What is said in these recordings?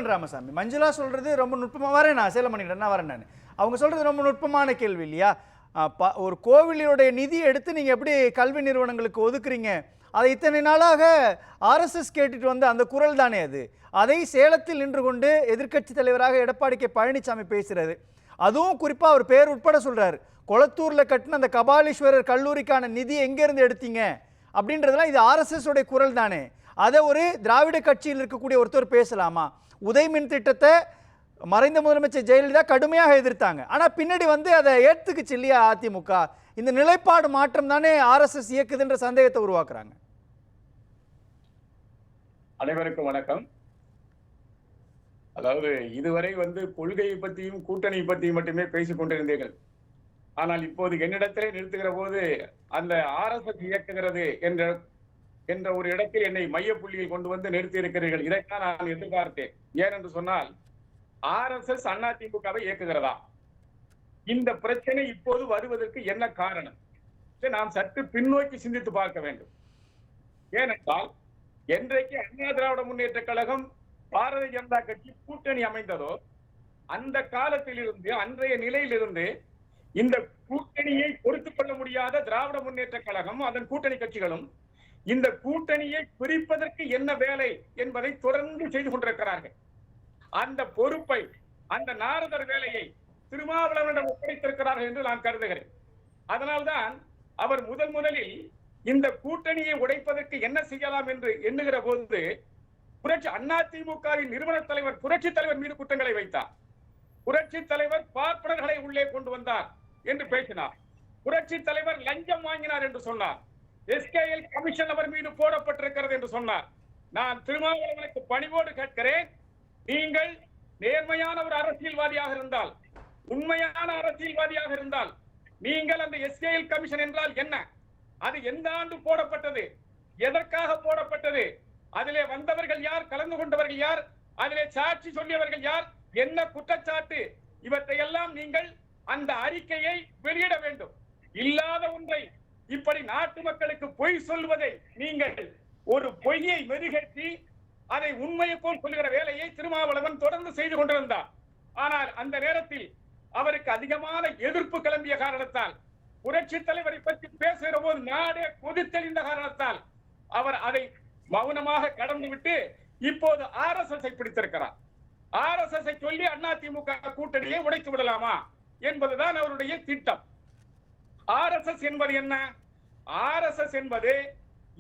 முடிமன் ராமசாமி, மஞ்சுளா சொல்றது ரொம்ப நுட்பமா வரேன், நான் சேலம் பண்ணிக்கிறேன், வரேன் நான். அவங்க சொல்றது ரொம்ப நுட்பமான கேள்வி இல்லையா? ஒரு கோவிலுடைய நிதி எடுத்து நீங்க எப்படி கல்வி நிறுவனங்களுக்கு ஒதுக்குறீங்க? அதை இத்தனை நாளாக ஆர்எஸ்எஸ் கேட்டுட்டு வந்த அந்த குரல் தானே அது. அதை சேலத்தில் நின்று கொண்டு எதிர்க்கட்சி தலைவராக எடப்பாடி கே பழனிசாமி பேசுறாரு. அதுவும் குறிப்பா அவர் பேர் உட்பட சொல்றாரு, கொளத்தூர்ல கட்டின அந்த கபாலீஸ்வரர் கல்லூரிக்கான நிதி எங்க இருந்து எடுத்தீங்க அப்படின்றதுலாம் இது ஆர்எஸ்எஸ் உடைய குரல் தானே. அதை ஒரு திராவிட கட்சியில் இருக்கக்கூடிய ஒருத்தர் பேசலாமா? உதய் மின் திட்டத்தை மறைந்த முதலமைச்சர் ஜெயலலிதா கடுமையாக எதிர்த்தாங்க, ஆனா பின்னாடி வந்து அதை ஏத்துக்குச்சு இல்லையா அதிமுக. இந்த நிலைப்பாடு மாற்றம் தானே ஆர்எஸ்எஸ் இயக்குதுன்ற சந்தேகத்தை உருவாக்குறாங்க. அனைவருக்கும் வணக்கம். அதாவது இதுவரை கொள்கையை பற்றியும் கூட்டணி பற்றியும் மட்டுமே பேசிக் கொண்டிருந்தீர்கள். ஆனால் இப்போது என்னிடத்திலே நிறுத்துகிற போது அந்த ஆர்எஸ்எஸ் இயக்குகிறது என்ற ஒரு இடத்தில் என்னை மையப்புள்ளியில் கொண்டு வந்து நிறுத்தி இருக்கிறீர்கள். இதைத்தான் நான் எதிர்பார்த்தேன். ஏனென்று சொன்னால் ஆர்எஸ்எஸ் அதிமுகவை இயக்குகிறதா? இந்த பிரச்சனை இப்போது வருவதற்கு என்ன காரணம்? நாம் சற்று பின்னோக்கி சிந்தித்து பார்க்க வேண்டும். ஏனென்றால் என்றைக்கு அண்ணா திராவிட முன்னேற்ற கழகம் பாரதிய ஜனதா கட்சி கூட்டணி அமைந்ததோ அந்த காலத்திலிருந்து அன்றைய நிலையிலிருந்து இந்த கூட்டணியை பொறுத்துக் கொள்ள முடியாத திராவிட முன்னேற்ற கழகம் அதன் கூட்டணி கட்சிகளும் இந்த கூட்டணியை பிரிப்பதற்கு என்ன வேலை என்பதை தொடர்ந்து செய்து கொண்டிருக்கிறார்கள். அந்த பொறுப்பை, அந்த நாரதர் வேலையை திருமாவளவனிடம் ஒப்படைத்திருக்கிறார்கள் என்று நான் கருதுகிறேன். அதனால்தான் அவர் முதலில் இந்த கூட்டணியை உடைப்பதற்கு என்ன செய்யலாம் என்று எண்ணுகிற போது அதிமுகவின் நிறுவன தலைவர் புரட்சி தலைவர் மீது குற்றங்களை வைத்தார். புரட்சி தலைவர் பார்ப்பனர்களை உள்ளே கொண்டு வந்தார் என்று பேசினார். புரட்சி தலைவர் லஞ்சம் வாங்கினார் என்று சொன்னார். எஸ்கேஎல் கமிஷன் அவர் மீது போடப்பட்டிருக்கிறது என்று சொன்னார். நான் திருமாவளவனுக்கு பணிவோடு கேட்கிறேன், நீங்கள் நேர்மையான ஒரு அரசியல்வாதியாக இருந்தால், உண்மையான அரசியல்வாதியாக இருந்தால், நீங்கள் அந்த எஸ்கேஎல் கமிஷன் என்றால் என்ன, அது எந்த ஆண்டு போடப்பட்டது, எதற்காக போடப்பட்டது, அதிலே வந்தவர்கள் யார், கலந்து கொண்டவர்கள் யார், அதிலே சாட்சி சொல்லியவர்கள் யார், என்ன குற்றச்சாட்டு, இவற்றை எல்லாம் நீங்கள் அந்த அறிக்கையை வெளியிட வேண்டும். இல்லாத ஒன்றை இப்படி நாட்டு மக்களுக்கு பொய் சொல்வதை, நீங்கள் ஒரு பொய்யை மெருகேற்றி அதை உண்மையை போல் சொல்லுகிற வேலையை திருமாவளவன் தொடர்ந்து செய்து கொண்டிருந்தார். ஆனால் அந்த நேரத்தில் அவருக்கு அதிகமான எதிர்ப்பு கிளம்பிய காரணத்தால், புரட்சி தலைவரை பற்றி பேசுகிற போது நாடே கொதித்தெளிந்த காரணத்தால் அவர் அதை மௌனமாக கடந்து விட்டு இப்போது ஆர்எஸ்எஸ் பிடித்திருக்கிறார். ஆர்எஸ்எஸ் சொல்லி அதிமுக கூட்டணியை உடைத்து விடலாமா என்பதுதான் அவருடைய திட்டம். ஆர்எஸ்எஸ் என்பது என்ன? ஆர்எஸ்எஸ் என்பது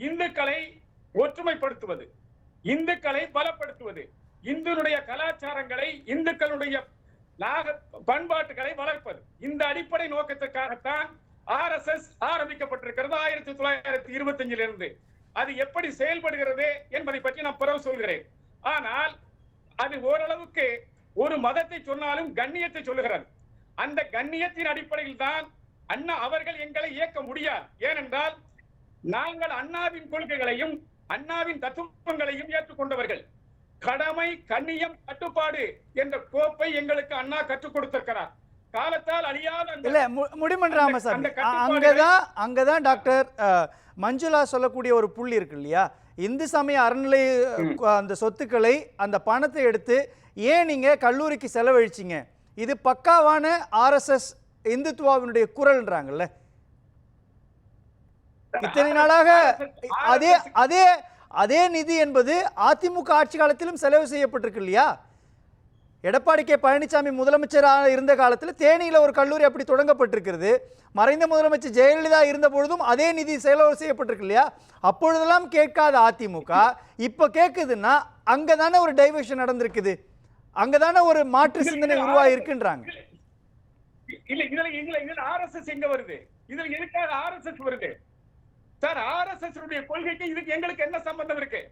இந்துக்களை ஒற்றுமைப்படுத்துவது, இந்துக்களை பலப்படுத்துவது, இந்துனுடைய கலாச்சாரங்களை, இந்துக்களுடைய பண்பாட்டுகளை வளர்ப்பது. இந்த அடிப்படை நோக்கத்திற்காகத்தான் ஆர்எஸ்எஸ் ஆரம்பிக்கப்பட்டிருக்கிறது 1925 அது எப்படி செயல்படுகிறது என்பதை பற்றி நான் பிறகு சொல்கிறேன். ஆனால் அது ஓரளவுக்கு ஒரு மதத்தை சொன்னாலும் கண்ணியத்தை சொல்லுகிறது. அந்த கண்ணியத்தின் அடிப்படையில் தான் அண்ணா அவர்கள் எங்களை இயக்க முடியாது. ஏனென்றால் நாங்கள் அண்ணாவின் கொள்கைகளையும் அண்ணாவின் தத்துவங்களையும் ஏற்றுக்கொண்டவர்கள். கடமை, கண்ணியம், கட்டுப்பாடு என்ற கோப்பை எங்களுக்கு அண்ணா கற்றுக் கொடுத்திருக்கிறார். காலத்தால் அழியாத இல்ல முடிமன் ராமசாமி, அங்கதான் டாக்டர் மஞ்சுளா சொல்லக்கூடிய ஒரு புள்ளி இருக்கு இல்லையா? இந்து சமய அறநிலை அந்த சொத்துக்களை, அந்த பணத்தை எடுத்து ஏன் நீங்க கல்லூரிக்கு செலவழிச்சிங்க, இது பக்காவான ஆர்எஸ்எஸ் இந்துத்துவாவினுடைய குரல்ன்றாங்கல்ல. இத்தனை நாளாக அதே நிதி என்பது அதிமுக ஆட்சி காலத்திலும் செலவு செய்யப்பட்டிருக்கு இல்லையா? எடப்பாடி கே பழனிசாமி முதலமைச்சராக இருந்த காலத்தில் தேனியில ஒரு கல்லூரி அப்படி தொடங்கப்பட்டிருக்கிறது. மறைந்த முதலமைச்சர் ஜெயலலிதா இருந்த பொழுதும் அதே நிதி செலவு செய்யப்பட்டிருக்கு இல்லையா? அப்பொழுதெல்லாம் கேட்காத அதிமுக இப்ப கேட்குதுன்னா அங்கதானே ஒரு டைவர்ஷன் நடந்திருக்குது, அங்கதானே ஒரு மாற்று சிந்தனை உருவாகி இருக்குன்றாங்க. ஆர்எஸ்எஸ் எங்க வருது? இதுல எதுக்காக ஆர்எஸ்எஸ் வருது சார்? ஆர்எஸ்எஸ் கொள்கைக்கு இதுக்கு எங்களுக்கு என்ன சம்பந்தம் இருக்கு?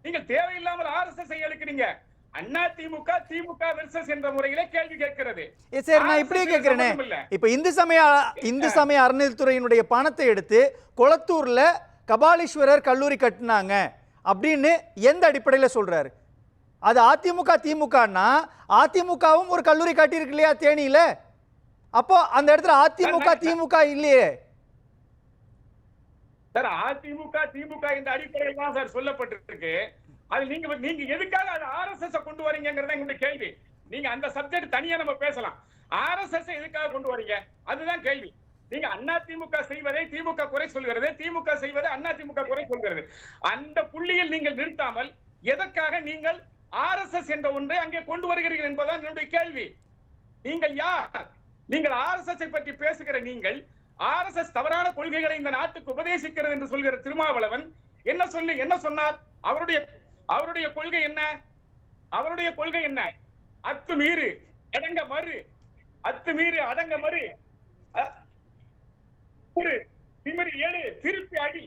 நீங்க தேவையில்லாமல் ஆர்எஸ்எஸ் எழுக்கிறீங்க. அண்ணா திமுக திமுக வெர்சஸ் என்ற முறையிலே கேள்வி கேட்கிறது. சரி, நான் இப்படியே கேட்கிறேனே, இப்ப இந்து சமய அறநிலைத்துறையினுடைய பணத்தை எடுத்து கொளத்தூர்ல கபாலீஸ்வரர் கல்லூரி கட்டினாங்க அப்படின்னு எந்த அடிப்படையில சொல்றாரு? அது அதிமுக திமுகன்னா அதிமுகவும் ஒரு கல்லூரி கட்டியிருக்கு இல்லையா தேனியில? அப்போ அந்த இடத்துல அதிமுக திமுக இல்லையே சார். அதிமுக திமுக இந்த அடிப்படையில் தான் சார் சொல்லப்பட்டிருக்கு. அது நீங்க எதுக்காக அது ஆர்எஸ்எஸ் கொண்டு வரீங்கிறத எங்களுடைய கேள்வி. நீங்க அந்த சப்ஜெக்ட் தனியா நம்ம பேசலாம். ஆர்எஸ்எஸ் எதுக்காக கொண்டு வரீங்க அதுதான் கேள்வி. நீங்க அதிமுக செய்வதை திமுக குறை சொல்கிறது, திமுக செய்வதை அதிமுக குறை சொல்கிறது. அந்த புள்ளியில் நீங்கள் நிறுத்தாமல் எதற்காக நீங்கள் ஆர்எஸ்எஸ் என்ற ஒன்றை அங்கே கொண்டு வருகிறீர்கள் என்பதுதான் என்னுடைய கேள்வி. நீங்கள் யார்? நீங்கள் ஆர்எஸ்எஸ் பற்றி பேசுகிற நீங்கள் ஆர்எஸ்எஸ் தவறான கொள்கைகளை இந்த நாட்டுக்கு உபதேசிக்கிறது என்று சொல்கிற திருமாவளவன் என்ன சொன்னார்? அவருடைய கொள்கை என்ன? அவருடைய கொள்கை என்ன? அத்துமீறு அடங்க மறு, அத்துமீறு அடங்க மறு, திமிரி ஏழு திருப்பி அடி.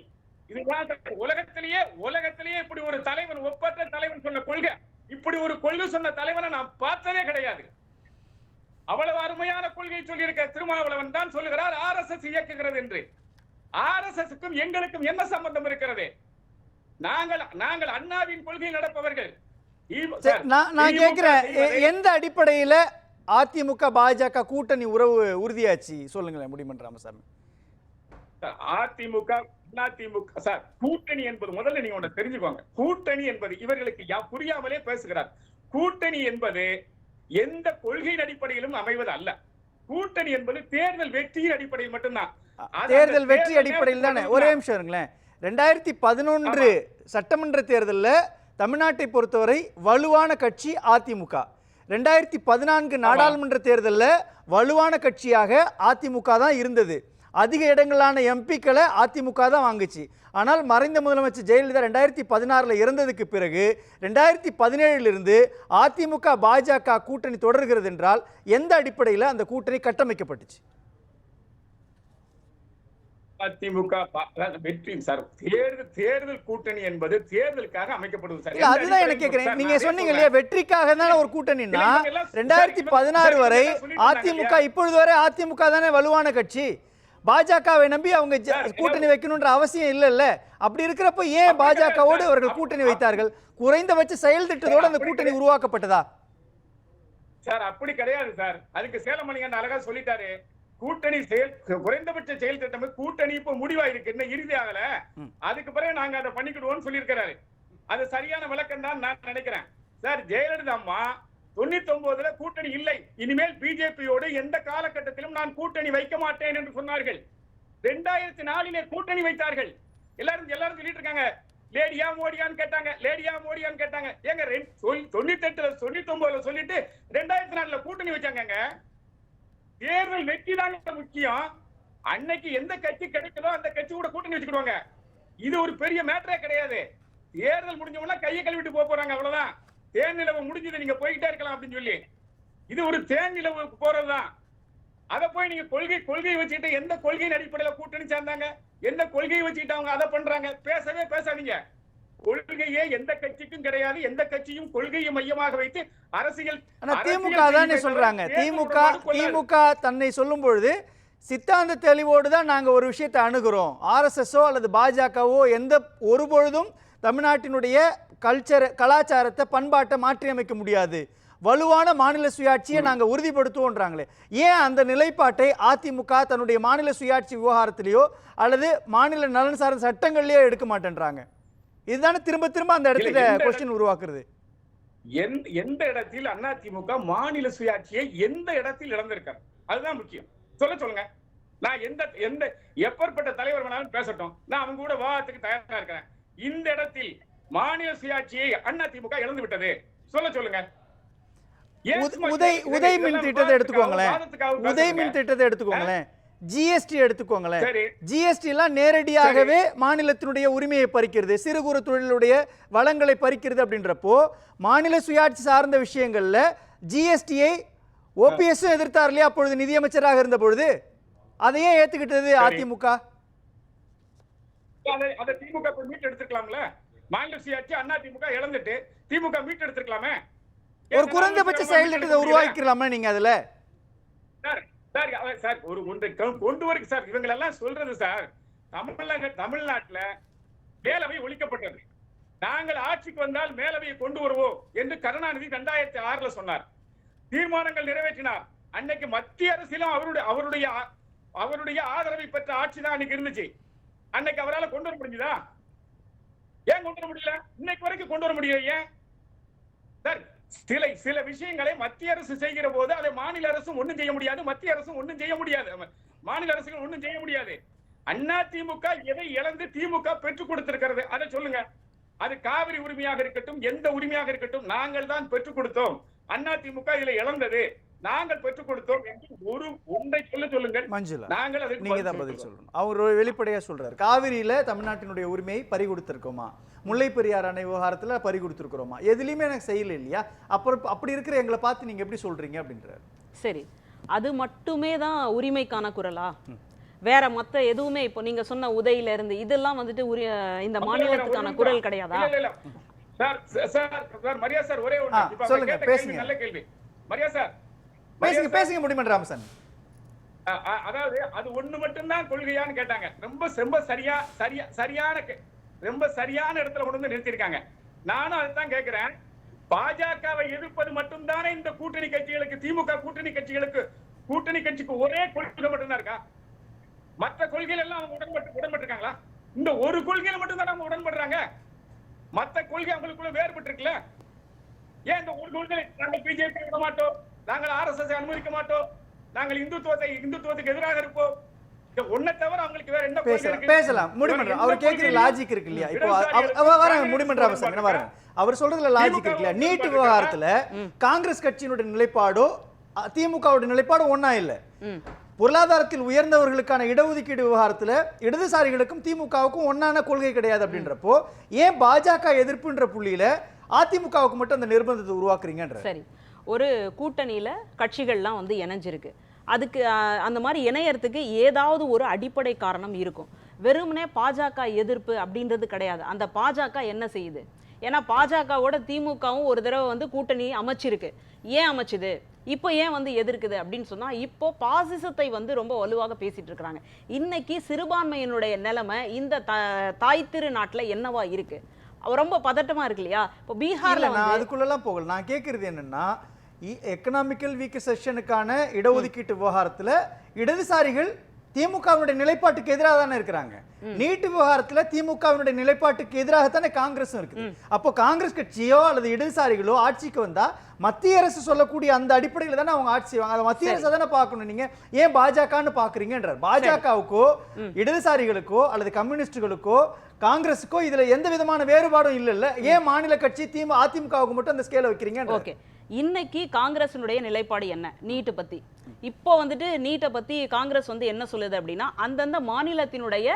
இதுதான் உலகத்திலேயே இப்படி ஒரு தலைவன், ஒப்பற்ற தலைவன் சொன்ன கொள்கை, இப்படி ஒரு கொள்கை சொன்ன தலைவனை நான் பார்த்ததே கிடையாது. அவ்வளவு அருமையான கொள்கையை சொல்லி இருக்க திருமாவளவன் தான் சொல்லுகிறார் ஆர்எஸ்எஸ் இயக்குகிறது என்று. ஆர்எஸ்எஸ்க்கும் எங்களுக்கும் என்ன சம்பந்தம் இருக்கிறது? நாங்கள் அண்ணாவின் கொள்கை நடப்பவர்கள். நான் கேட்கிறேன், எந்த அடிப்படையில அதிமுக பாஜக கூட்டணி உறவு உறுதியாச்சு சொல்லுங்களேன் முடிமன்ற ராமசாமி. அதிமுக சார், கூட்டணி என்பது முதல்ல நீங்க ஒண்ணு தெரிஞ்சுக்கோங்க. கூட்டணி என்பது இவர்களுக்கு புரியாமலே பேசுகிறார். கூட்டணி என்பது எந்த கொள்கையின் அடிப்படையிலும் அமைவது அல்ல. கூட்டணி என்பது தேர்தல் வெற்றியின் அடிப்படையில் மட்டும்தான். தேர்தல் வெற்றி அடிப்படையில் தானே. ஒரே நிமிஷம் இருங்களேன். 2011 சட்டமன்ற தேர்தலில் தமிழ்நாட்டை பொறுத்தவரை வலுவான கட்சி அதிமுக. 2014 நாடாளுமன்ற தேர்தலில் வலுவான கட்சியாக அதிமுக தான் இருந்தது. அதிக இடங்களான எம்பிக்களை அதிமுக தான் வாங்குச்சு. ஆனால் மறைந்த முதலமைச்சர் ஜெயலலிதா 2016 இறந்ததுக்கு பிறகு 2017 அதிமுக பாஜக கூட்டணி தொடர்கிறது என்றால் எந்த அடிப்படையில் அந்த கூட்டணி கட்டமைக்கப்பட்டுச்சு? அதிமுக வெற்றி சார், தேர்தல் கூட்டணி என்பது தேர்தலுக்காக அமைக்கப்படுது சார். அதுதான் எனக்கு கேட்கிறேன். நீங்க சொன்னீங்க இல்லையா வெற்றிக்காக தானே ஒரு கூட்டணின்னா, 2016 வரை அதிமுக, இப்பொழுது வரை அதிமுக தானே வலுவான கட்சி. பாஜகவை நம்பி அவங்க கூட்டணி வைக்கணும்ன்ற அவசியம் இல்லைல்ல. அப்படி இருக்கிறப்ப ஏன் பாஜகவோடு அவர்கள் கூட்டணி வைத்தார்கள்? குறைந்தபட்ச செயல் திட்டத்தோடு அந்த கூட்டணி உருவாக்கப்பட்டதா? சார் அப்படி கிடையாது சார். அதுக்கு சேலமணிகன் அழகா சொல்லிட்டாரு. கூட்டணி குறைந்தபட்ச செயல் திட்டம் கூட்டணி இப்ப முடிவாயிருக்கு, இன்னும் இறுதி ஆகல, அதுக்கு பிறகு நாங்க அதை பண்ணிக்கிடுவோம் சொல்லியிருக்கிறாரு. அது சரியான விளக்கம் தான் நான் நினைக்கிறேன் சார். ஜெயலலிதா அம்மா 99 கூட்டணி இல்லை, இனிமேல் பிஜேபியோடு எந்த காலகட்டத்திலும் நான் கூட்டணி வைக்க மாட்டேன் என்று சொன்னார்கள். 2004 கூட்டணி வைத்தார்கள். எல்லாரும் சொல்லிட்டு இருக்காங்க லேடியா மோடியான்னு கேட்டாங்க, லேடியா மோடியான்னு கேட்டாங்க. ஏங்க 98 சொல்லிட்டு 2004 கூட்டணி வச்சாங்க. தேர்தல் வெற்றி தாங்க முக்கியம். அன்னைக்கு எந்த கட்சி கிடைக்குதோ அந்த கட்சி கூட கூட்டணி வச்சுக்கிடுவாங்க. இது ஒரு பெரிய மேட்டரே கிடையாது. தேர்தல் முடிஞ்சவனா கையை கழுவிட்டு போறாங்க, அவ்வளவுதான். தேன் நிலவு முடிஞ்சது, நீங்க போய்கிட்டே இருக்கலாம் அப்படின்னு சொல்லி. இது ஒரு தேன் நிலவு போறதுதான். அதை போய் நீங்க கொள்கை வச்சுக்கிட்டு எந்த கொள்கையின் அடிப்படையில கூட்டணி சேர்ந்தாங்க, எந்த கொள்கையை வச்சுக்கிட்டு அவங்க அதை பண்றாங்க, பேசாதீங்க. கொள்கையே எந்த கட்சிக்கும் கிடையாது. எந்த கட்சியும் கொள்கையை மையமாக வைத்து அரசியல். திமுக தானே சொல்றாங்க. திமுக தன்னை சொல்லும் பொழுது சித்தாந்த தெளிவோடு தான் நாங்க ஒரு விஷயத்தை அணுகிறோம். ஆர்எஸ்எஸ்ஓ அல்லது பாஜகவோ எந்த ஒருபொழுதும் தமிழ்நாட்டினுடைய கலாச்சாரத்தை பண்பாட்டை மாற்றி அமைக்க முடியாது. வலுவான மாநில சுயாட்சியை நாங்கள் உறுதிப்படுத்துவோன்றாங்களே, ஏன் அந்த நிலைப்பாட்டை அதிமுக தன்னுடைய மாநில சுயாட்சி விவகாரத்திலேயோ அல்லது மாநில நலன் சார்ந்த சட்டங்கள்லயோ எடுக்க மாட்டேன்றாங்க? இதுதானே திரும்ப அந்த இடத்துல கொஸ்டின் உருவாக்குறது. எந்த இடத்தில் அதிமுக மாநில சுயாட்சியை எந்த இடத்தில் இழந்திருக்காரு அதுதான் முக்கியம். சொல்லுங்க. நான் எந்த எப்பேற்பட்ட தலைவர் வேணாலும் பேசட்டும், நான் அவங்க கூட விவாதத்துக்கு தயாரா இருக்கிறேன். இந்த இடத்தில் மாநில சுயாட்சியை அதிமுக இழந்து விட்டது சொல்லுங்க. உதய் மின் திட்டத்தை எடுத்துக்கோங்களேன், ஜிஎஸ்டி எடுத்துக்கோங்களேன். ஜிஎஸ்டி எல்லாம் நேரடியாகவே மாநிலத்தினுடைய உரிமையை பறிக்கிறது, சிறு குறு தொழிலுடைய வளங்களை பறிக்கிறது. அப்படின்றப்போ மாநில சுயாட்சி சார்ந்த விஷயங்கள்ல ஜிஎஸ்டியை ஓபிஎஸ் எதிர்த்தார் இல்லையா அப்பொழுது நிதியமைச்சராக இருந்த பொழுது? அதையே ஏத்துக்கிட்டது அதிமுக. அதை திமுக மீட்டு எடுத்துக்கலாம்ல. மாநில சுயாட்சி அதிமுக இழந்துட்டு திமுக மீட்டு எடுத்துக்கலாமே. ஒரு குறைந்தபட்ச செயல் திட்டத்தை உருவாக்கிக்கலாமா நீங்க அதுல? சார் ஒரு ஒன்றை கொண்டு வரைக்கும் சார் இவங்க எல்லாம் சொல்றது சார். தமிழ்நாட்டுல மேலவை ஒழிக்கப்பட்டது. நாங்கள் ஆட்சிக்கு வந்தால் மேலவையை கொண்டு வருவோம் என்று கருணாநிதி 2006 சொன்னார். தீர்மானங்கள் நிறைவேற்றினார். அன்னைக்கு மத்திய அரசிலும் அவருடைய ஆதரவை பெற்ற ஆட்சி தான் அன்னைக்கு இருந்துச்சு. அன்னைக்கு அவரால் கொண்டு வர முடிஞ்சதா? ஏன் கொண்டு வர முடியல? இன்னைக்கு வரைக்கும் கொண்டு வர முடியல. ஏன் சார்? சில விஷயங்களை மத்திய அரசு செய்கிற போது அதை மாநில அரசும் ஒண்ணும் செய்ய முடியாது, மத்திய அரசும் ஒண்ணும் செய்ய முடியாது, மாநில அரசுகள் ஒண்ணும் செய்ய முடியாது. அண்ணா திமுக எதை இழந்து திமுக பெற்றுக் கொடுத்திருக்கிறது அதை சொல்லுங்க. அது காவிரி உரிமையாக இருக்கட்டும், எந்த உரிமையாக இருக்கட்டும், நாங்கள் தான் பெற்றுக் கொடுத்தோம். அண்ணா திமுக இதுல இழந்தது, நாங்கள் பெற்றுக் கொடுத்தோம் என்று ஒரு ஒன்றை சொல்லுங்கள். மஞ்சுளா, நாங்கள் அதுக்கு நீங்க தான் பதில் சொல்லணும். அவர் வெளிப்படையா சொல்றாரு, காவிரியில தமிழ்நாட்டினுடைய உரிமையை பறி கொடுத்திருக்கோமா, முல்லை பெரியார் அணை விவகாரத்துல பறி கொடுத்திருக்கிறோமா, எதுலயுமே எனக்கு செய்யல இல்லையா, அப்புறம் அப்படி இருக்கிற எங்களை பார்த்து நீங்க எப்படி சொல்றீங்க அப்படின்றாரு. சரி, அது மட்டுமே தான் உரிமைக்கான குரலா? வேற மத்த எதுவுமே இப்போ நீங்க சொன்ன உதயில இருந்து இதெல்லாம் வந்துட்டு இந்த மாநிலத்துக்கான குரல் கிடையாதா? சார் சார் மரியா சார் ஒரே ஒன்று இப்ப சொல்லுங்க, பேசுங்க. நல்ல கேள்வி மரியா சார். பேசுங்க முடிமன் ராமசன். அதாவது அது ஒண்ணு மட்டும் தான் கொள்கையான்னு கேட்டாங்க. ரொம்ப சரியான இடத்துல கொண்டு வந்து நிறுத்திருக்காங்க. நானும் அதுதான் கேட்கிறேன். பாஜகவை எதிர்ப்பது மட்டும்தானே இந்த கூட்டணி கட்சிகளுக்கு, திமுக கூட்டணி கட்சிக்கு ஒரே கொள்கை மட்டும்தான் இருக்கா? மற்ற கொள்கைகள் எல்லாம் அவங்க உடன்பட்டிருக்காங்களா? இந்த ஒரு கொள்கையில மட்டும் தான் அவங்க உடன்படுறாங்க. மற்ற கொள்கை அவங்களுக்குள்ள வேறுபட்டு இருக்குல்ல. ஏன் இந்த ஒரு கொள்கை? நாங்கள் பிஜேபி விட மாட்டோம், நாங்கள் ஆர்எஸ்எஸ் அனுமதிக்க மாட்டோம், நாங்கள் இந்துத்துவத்துக்கு எதிராக இருப்போம். ஒன்ன தவிர அவங்களுக்கு வேற என்ன கொள்கை இருக்கு? பேசலாம் முடிமன்ற. அவர் கேட்கிற லாஜிக் இருக்கு இல்லையா? இப்போ வராங்க முடிமன்ற அவசரம் என்ன வராங்க. அவர் சொல்றதுல லாஜிக் இருக்கு இல்லையா? நீட் விவகாரத்துல காங்கிரஸ் கட்சியினுடைய நிலைப்பாடோ திமுகவுடைய நிலைப்பாடு ஒன்னா இல்ல. பொருளாதாரத்தில் உயர்ந்தவர்களுக்கான இடஒதுக்கீடு விவகாரத்துல இடதுசாரிகளுக்கும் திமுகவுக்கும் ஒன்னான கொள்கை கிடையாது அப்படின்றப்போ ஏன் பாஜக எதிர்ப்புன்ற புள்ளியில அதிமுகவுக்கு மட்டும் அந்த நிர்பந்தத்தை உருவாக்குறீங்கன்ற? சரி, ஒரு கூட்டணியில கட்சிகள்லாம் வந்து இணைஞ்சிருக்கு. அதுக்கு அந்த மாதிரி இணையறதுக்கு ஏதாவது ஒரு அடிப்படை காரணம் இருக்கும். வெறுமனே பாஜக எதிர்ப்பு அப்படின்றது கிடையாது. அந்த பாஜக என்ன செய்யுது? ஏன்னா பாஜகவோட திமுகவும் ஒரு தடவை வந்து கூட்டணி அமைச்சிருக்கு. ஏன் அமைச்சுது? இப்போ ஏன் வந்து எதிர்க்குது அப்படின்னு சொன்னா, இப்போ பாசிசத்தை வந்து ரொம்ப வலுவாக பேசிட்டு இருக்கிறாங்க. இன்னைக்கு சிறுபான்மையினுடைய நிலைமை இந்த தாய் திரு நாட்டுல என்னவா இருக்கு? ரொம்ப பதட்டமா இருக்கு இல்லையா? இப்போ பீகார்ல நான் அதுக்குள்ளெல்லாம் போகல. நான் கேட்கறது என்னன்னா, எக்கனாமிக்கல் வீக் செஷனுக்கான இடஒதுக்கீட்டு விவகாரத்துல இடதுசாரிகள் திமுகவினுடைய நிலைப்பாட்டுக்கு எதிராக தானே இருக்கிறாங்க. நீட் விவகாரத்துல திமுகவினுடைய நிலைப்பாட்டுக்கு எதிராகத்தானே காங்கிரஸும் இருக்குது. அப்போ காங்கிரஸ் கட்சியோ அல்லது இடதுசாரிகளோ ஆட்சிக்கு வந்தா மத்திய அரசு சொல்லக்கூடிய அந்த அடிப்படையில் தானே அவங்க ஆட்சி செய்வாங்க. அதை மத்திய அரசு தானே பார்க்கணும். நீங்க ஏன் பாஜகன்னு பாக்குறீங்கன்றார். பாஜகவுக்கோ இடதுசாரிகளுக்கோ அல்லது கம்யூனிஸ்டுகளுக்கோ காங்கிரஸுக்கோ இதுல எந்த விதமான வேறுபாடும் இல்ல. ஏன் மாநில கட்சி அதிமுகவுக்கு மட்டும் அந்த ஸ்கேல வைக்கிறீங்க? ஓகே, இன்னைக்கு காங்கிரஸினுடைய நிலைப்பாடு என்ன நீட்டை பத்தி? இப்போ வந்துட்டு நீட்டை பத்தி காங்கிரஸ் வந்து என்ன சொல்லுது அப்படின்னா, அந்தந்த மாநிலத்தினுடைய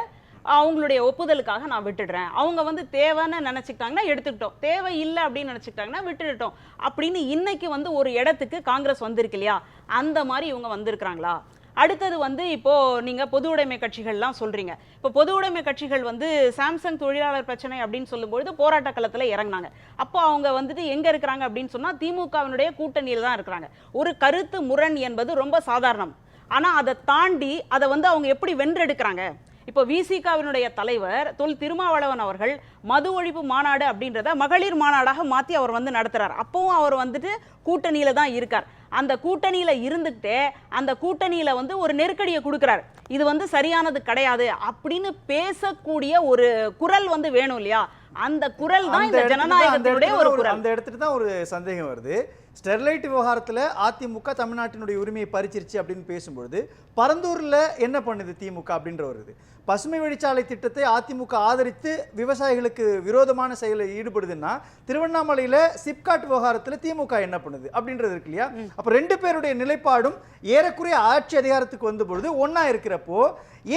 அவங்களுடைய ஒப்புதலுக்காக நான் விட்டுடுறேன். அவங்க வந்து தேவைன்னு நினைச்சுக்கிட்டாங்கன்னா எடுத்துக்கிட்டோம், தேவை இல்லை அப்படின்னு நினைச்சுக்கிட்டாங்கன்னா விட்டுட்டோம் அப்படின்னு இன்னைக்கு வந்து ஒரு இடத்துக்கு காங்கிரஸ் வந்திருக்கு இல்லையா? அந்த மாதிரி இவங்க வந்திருக்கிறாங்களா? அடுத்தது வந்து இப்போ நீங்க பொது உடைமை கட்சிகள்லாம் சொல்றீங்க. இப்போ பொது உடைமை கட்சிகள் வந்து சாம்சங் தொழிலாளர் பிரச்சனை அப்படின்னு சொல்லும்போது போராட்ட களத்துல இறங்கினாங்க. அப்போ அவங்க வந்துட்டு எங்க இருக்கிறாங்க அப்படின்னு சொன்னா திமுகவினுடைய கூட்டணியில தான் இருக்கிறாங்க. ஒரு கருத்து முரண் என்பது ரொம்ப சாதாரணம். ஆனா அதை தாண்டி அதை வந்து அவங்க எப்படி வென்றெடுக்கிறாங்க? இப்போ விசிகாவினுடைய தலைவர் தொல் திருமாவளவன் அவர்கள் மது ஒழிப்பு மாநாடு அப்படின்றத மகளிர் மாநாடாக மாற்றி அவர் வந்து நடத்துறார். அப்பவும் அவர் வந்துட்டு கூட்டணியில தான் இருக்கார். அந்த கூட்டணியில இருந்துகிட்டே அந்த கூட்டணியில வந்து ஒரு நெருக்கடியை கொடுக்கிறார். இது வந்து சரியானது கிடையாது அப்படின்னு பேசக்கூடிய ஒரு குரல் வந்து வேணும் இல்லையா? அந்த குரல் தான் இந்த ஜனநாயகத்தினுடைய ஒரு குரல். அந்த இடத்துல தான் ஒரு சந்தேகம் வருது. ஸ்டெர்லைட் விவகாரத்தில் அதிமுக தமிழ்நாட்டினுடைய உரிமையை பறிச்சிருச்சு அப்படின்னு பேசும்பொழுது பரந்தூர்ல என்ன பண்ணுது திமுக அப்படின்ற வருது. பசுமை வழிச்சாலை திட்டத்தை அதிமுக ஆதரித்து விவசாயிகளுக்கு விரோதமான செயலில் ஈடுபடுதுன்னா திருவண்ணாமலையில சிப்காட் விவகாரத்தில் திமுக என்ன பண்ணுது அப்படின்றது இருக்கு இல்லையா? அப்ப ரெண்டு பேருடைய நிலைப்பாடும் ஏறக்குறைய ஆட்சி அதிகாரத்துக்கு வந்த பொழுது ஒன்னா இருக்கிறப்போ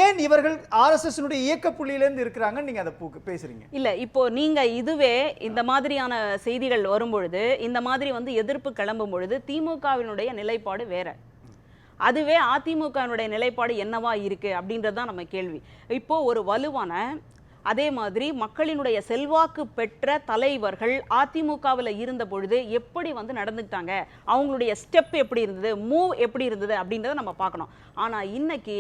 ஏன் இவர்கள் ஆர்எஸ்எஸ் இயக்க புள்ளியிலேருந்து இருக்கிறாங்க நீங்க அதை பேசுறீங்க? இல்ல, இப்போ நீங்க இதுவே இந்த மாதிரியான செய்திகள் வரும்பொழுது, இந்த மாதிரி வந்து எதிர்ப்பு கிளம்பும் பொழுது திமுகவினுடைய நிலைப்பாடு வேற. அதுவே அதிமுகவினுடைய நிலைப்பாடு என்னவா இருக்கு அப்படின்றதுதான் நம்ம கேள்வி. இப்போ ஒரு வலுவான அதே மாதிரி மக்களினுடைய செல்வாக்கு பெற்ற தலைவர்கள் அதிமுகவில் இருந்த பொழுது எப்படி வந்து நடந்துக்கிட்டாங்க, அவங்களுடைய ஸ்டெப் எப்படி இருந்தது, மூவ் எப்படி இருந்தது அப்படின்றத நம்ம பார்க்கணும். ஆனால் இன்னைக்கு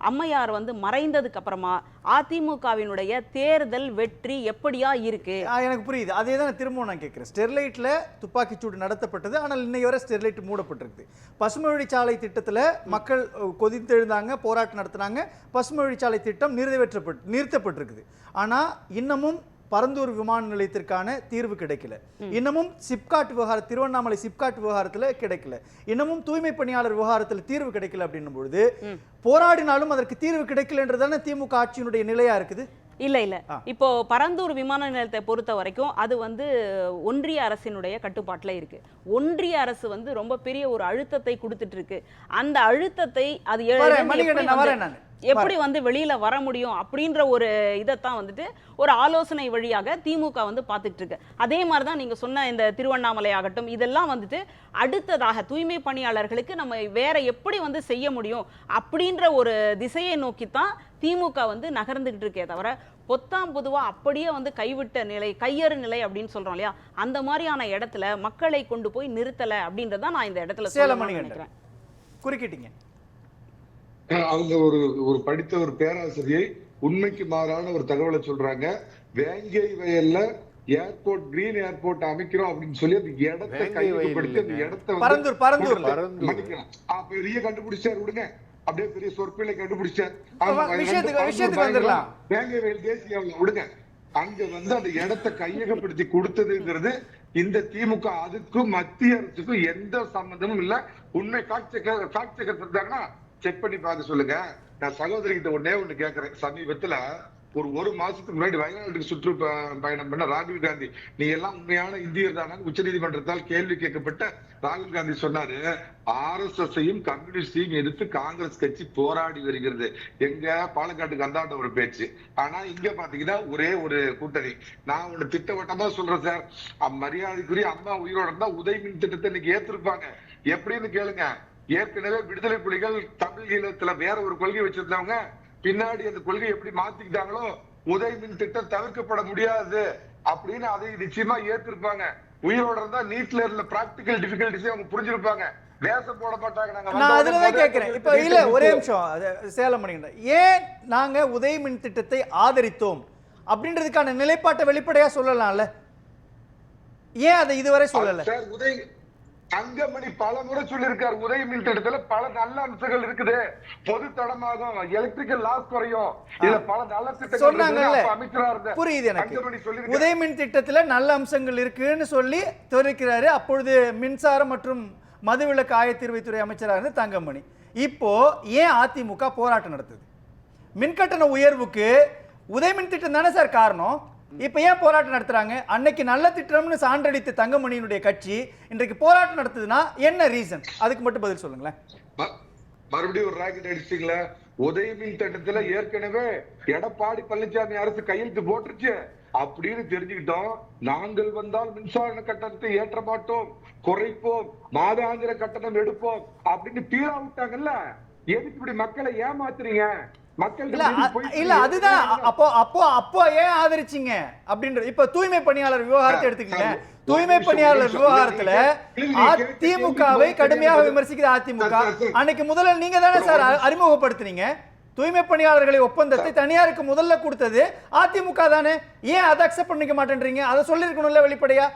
அம்மையார் வந்து மறைந்ததுக்கு அப்புறமா அதிமுகவினுடைய தேர்தல் வெற்றி எப்படியா இருக்கு? எனக்கு புரியுது. அதே தான் திரும்ப நான் கேட்கிறேன். ஸ்டெர்லைட்ல துப்பாக்கிச்சூடு நடத்தப்பட்டது, ஆனால் இன்னைக்கு வரை ஸ்டெர்லைட் மூடப்பட்டிருக்கு. பசுமை வழிச்சாலை திட்டத்தில் மக்கள் கொதித்தெழுந்தாங்க, போராட்டம் நடத்தினாங்க. பசுமை வழிச்சாலை திட்டம் நிறுத்தப்பட்டிருக்குது. ஆனால் இன்னமும் பரந்தூர் விமான நிலையத்திற்கான தீர்வு கிடைக்கல. இன்னமும் சிப்காட் விவகாரம், திருவண்ணாமலை சிப்காட் விவகாரத்துல கிடைக்கல. இன்னமும் தூய்மை பணியாளர் விவகாரத்துல தீர்வு கிடைக்கல அப்படின்னும் பொழுது போராடினாலும் அதற்கு தீர்வு கிடைக்கலன்றதானே திமுக ஆட்சியினுடைய நிலையா இருக்குது. இல்ல இப்போ பரந்தூர் விமான நிலையத்தை பொறுத்த வரைக்கும் அது வந்து ஒன்றிய அரசினுடைய கட்டுப்பாட்டுல இருக்கு. ஒன்றிய அரசு வந்து ரொம்ப பெரிய ஒரு அழுத்தத்தை கொடுத்துட்டு இருக்கு. அந்த அழுத்தத்தை அது எப்படி வந்து வெளியில வர முடியும் அப்படின்ற ஒரு இதைத்தான் வந்துட்டு ஒரு ஆலோசனை வழியாக திமுக வந்து பார்த்துட்டு இருக்கு. அதே மாதிரிதான் நீங்க சொன்ன இந்த திருவண்ணாமலை ஆகட்டும், இதெல்லாம் வந்துட்டு அடுத்ததாக தூய்மை பணியாளர்களுக்கு நம்ம வேற எப்படி வந்து செய்ய முடியும் அப்படின்ற ஒரு திசையை நோக்கித்தான் திமுக வந்து நகர்ந்துகிட்டு இருக்கே தவிர பொத்தாம் பொதுவா அப்படியே வந்து கைவிட்ட நிலை, கையறு நிலை அப்படின்னு சொல்றோம் இல்லையா, அந்த மாதிரியான இடத்துல மக்களை கொண்டு போய் நிறுத்தல அப்படின்றத நான் இந்த இடத்துல நினைக்கிறேன். குறுக்கிட்டீங்க. அவங்க ஒரு படித்த ஒரு பேராசிரியை உண்மைக்கு மாறான ஒரு தகவலை சொல்றாங்க. வேங்கை வயல்ல ஏர்போர்ட், கிரீன் ஏர்போர்ட் அமைக்கிறோம் அப்படின்னு சொல்லி அந்த இடத்தை கையகப்படுத்தி அந்த இடத்தை மன்னிக்கலாம் பெரிய கண்டுபிடிச்சாரு. விடுங்க, அப்படியே பெரிய சொற்பிலை கண்டுபிடிச்சார். வேங்கை வயல் தேசிய விடுங்க, அங்க வந்து அந்த இடத்தை கையகப்படுத்தி கொடுத்ததுங்கிறது இந்த திமுக அதுக்கும் மத்திய அரசுக்கும் எந்த சம்பந்தமும் இல்ல. உண்மை ஃபேக்ட் செக்கர் இருந்தாங்கன்னா செக் பண்ணி பார்க்க சொல்லுங்க. நான் சகோதரி கிட்ட ஒண்ணு கேட்கிறேன். சமீபத்துல ஒரு மாசத்துக்கு முன்னாடி வயநாட்டுக்கு சுற்று பயணம் பண்ண ராகுல் காந்தி, நீ எல்லாம் உண்மையான இந்தியர் தானே உச்ச நீதிமன்றத்தால் கேள்வி கேட்கப்பட்ட ராகுல் காந்தி சொன்னாரு, RSSையும் கம்யூனிஸ்டையும் எதிர்த்து காங்கிரஸ் கட்சி போராடி வருகிறது. எங்க பாலக்காட்டுக்கு அந்தாண்ட ஒரு பேச்சு. ஆனா இங்க பாத்தீங்கன்னா ஒரே ஒரு கூட்டணி. நான் ஒண்ணு திட்டவட்டமா சொல்றேன் சார், மரியாதைக்குரிய அம்மா உயிரோட இருந்தா உதய் மின் திட்டத்தை இன்னைக்கு ஏத்திருப்பாங்க. எப்படின்னு கேளுங்க. ஏற்கனவே விடுதலை புலிகள் தமிழ் ஈழத்துல வேற ஒரு கொள்கை வச்சிருந்தவங்க பின்னாடி அந்த கொள்கை எப்படி மாத்திக்கிட்டாங்களோ உதய் மின் திட்டம் தவிர்க்கப்பட முடியாது அப்படின்னு அதை நிச்சயமா ஏத்திருப்பாங்க. உயிரோட இருந்தா நீட்ல இருந்த பிராக்டிகல் டிஃபிகல்டிஸ் அவங்க புரிஞ்சிருப்பாங்க. வேஷம் போட மாட்டாங்க. நான் அதுலதான் கேட்கிறேன். இப்ப இல்ல ஒரே நிமிஷம் சேலம் பண்ணிக்கிறேன். ஏன் நாங்க உதய் மின் திட்டத்தை ஆதரித்தோம் அப்படின்றதுக்கான நிலைப்பாட்டை வெளிப்படையா சொல்லலாம்ல, ஏன் அதை இதுவரை சொல்லல? தங்கமணி பல முறை சொல்லியிருக்காரு, உதய மின் திட்டத்துல பல நல்ல அம்சங்கள் இருக்குது. பொது தடமாகும், எலக்ட்ரிக்கல் லாஸ் குறையும், இதுல பல நல்ல திட்டங்கள் சொன்னாங்கல்ல. புரியுது எனக்கு. உதய மின் திட்டத்துல நல்ல அம்சங்கள் இருக்குன்னு சொல்லி தெரிவிக்கிறாரு அப்பொழுது மின்சாரம் மற்றும் மதுவிலக்கு ஆயத்தீர்வைத்துறை அமைச்சராக இருந்த தங்கமணி. இப்போ ஏன் அதிமுக போராட்டம் நடத்துது? மின்கட்டண உயர்வுக்கு உதய மின் திட்டம் தானே சார் காரணம். இப்ப ஏன் போராட்டம் நடத்துறாங்க? அன்னைக்கு நல்ல திட்டம்னு சான்றடித்த தங்கமணியினுடைய கட்சி இன்றைக்கு போராட்டம் நடத்துதுன்னா என்ன ரீசன்? அதுக்கு மட்டும் பதில் சொல்லுங்களேன். மறுபடியும் ஒரு ராக்கெட் அடிச்சிங்களா? உதய மின் திட்டத்துல ஏற்கனவே எடப்பாடி பழனிசாமி அரசு கையெழுத்து போட்டுருச்சு அப்படின்னு தெரிஞ்சுக்கிட்டோம். நாங்கள் வந்தால் மின்சார கட்டணத்தை ஏற்ற மாட்டோம், குறைப்போம், மாதாந்திர கட்டணம் எடுப்போம் அப்படின்னு பீரா விட்டாங்கல்ல. எதுக்கு இப்படி மக்களை ஏமாத்துறீங்க? இல்ல அதுதான் அப்போ ஏன் ஆதரிச்சீங்க அப்படின்றது. இப்ப தூய்மை பணியாளர் விவகாரத்தை எடுத்துக்கீங்க. தூய்மை பணியாளர் விவகாரத்துல அதிமுகவை கடுமையாக விமர்சிக்கிற அதிமுக அன்னைக்கு முதல்ல நீங்க தானே சார் அறிமுகப்படுத்தினீங்க. தூய்மை பணியாளர்களை ஒப்பந்தத்தை தனியாருக்கு முதல்ல கொடுத்தது அதிமுக தானே. ஏன் அதை அக்செப்ட் பண்ணிக்க மாட்டேன்றீங்க? அதை சொல்லிருக்கணும்ல வெளிப்படையா.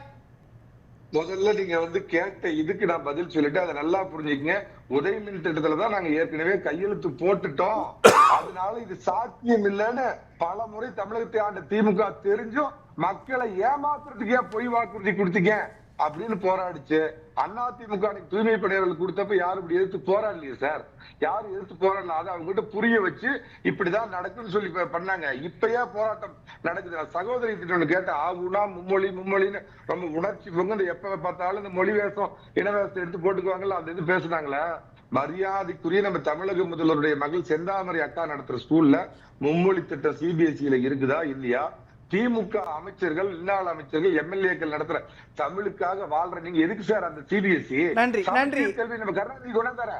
முதல்ல நீங்க வந்து கேட்ட இதுக்கு நான் பதில் சொல்லிட்டு அதை நல்லா புரிஞ்சுக்கங்க. உதய மின் திட்டத்துலதான் நாங்க ஏற்கனவே கையெழுத்து போட்டுட்டோம், அதனால இது சாத்தியம் இல்லைன்னு பல முறை தமிழகத்தை ஆண்ட திமுக தெரிஞ்சும் மக்களை ஏமாத்துறதுக்கே பொய் வாக்குறுதி கொடுத்தீங்க அப்படின்னு போராடிச்சு. அதிமுக தூய்மை பணியாளர்கள் கொடுத்தப்ப யாரும் இப்படி எதிர்த்து போராடலையே சார், யாரும் எதிர்த்து போராடல. அதை அவங்க கிட்ட புரிய வச்சு இப்படிதான் நடக்குன்னு சொல்லி பண்ணாங்க. இப்பயே போராட்டம் நடக்குது. சகோதரி திட்டம் கேட்ட ஆகுனா மும்மொழின்னு ரொம்ப உணர்ச்சி பொங்க எப்ப பார்த்தாலும் இந்த மொழி வேஷம் இனவேஷம் எடுத்து போட்டுக்குவாங்கல்ல, அந்த இது பேசுனாங்களே. மரியாதைக்குரிய நம்ம தமிழக முதல்வருடைய மகள் செந்தாமரை அக்கா நடத்துற ஸ்கூல்ல மும்மொழி திட்டம் CBSE இருக்குதா இல்லையா? திமுக அமைச்சர்கள், இன்னாள் அமைச்சர்கள், MLAக்கள் நடத்துற தமிழுக்காக வாழ்ற நீங்க எதுக்கு சார் அந்த CBSE? நன்றி கல்வி நம்ம கருணாநிதி கொண்டாந்தார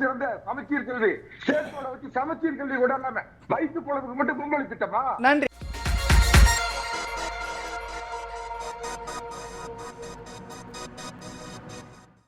சிறந்த சமச்சீர் கல்வி, ஸ்டேட் போர்டை வச்சு சமச்சீர் கல்வி கொண்டாடாம வயிற்று பொழுதுக்கு மட்டும் மும்மொழி திட்டமா? நன்றி.